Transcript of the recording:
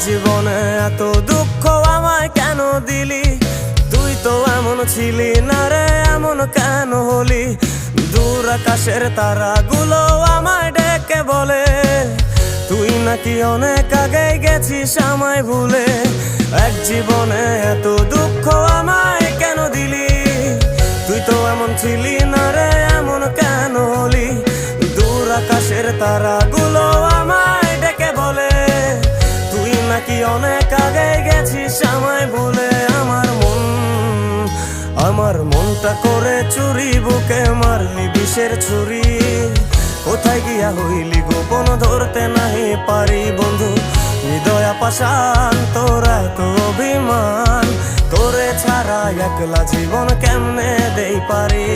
জীবনে এত দুঃখ আমায় কেন দিলি? তুই তো এমন ছিলি না রে, এমন কেন হলি? দূর আকাশের তারাগুলো আমায় ডেকে বলে তুই নাকি অনেক আগে গেছিস আমায় ভুলে। এক জীবনে এত দুঃখ আমায় কেন দিলি? তুই তো এমন ছিলি না রে, এমন কেন হলি? দূর আকাশের তারাগুলো আমায় ডেকে বলে তুই নাকি অনেক আগে গেছিস আমায় ভুলে। আমার মনটা করে চুরি, বুকে মারলি বিষের ছুরি। কোথায় গিয়া হইলি গোপন ধরতে নাহি পারি বন্ধু। হৃদয় পাষাণ তোর এত অভিমান, তোরে ছাড়া একলা জীবন কেমনে দেই পারি?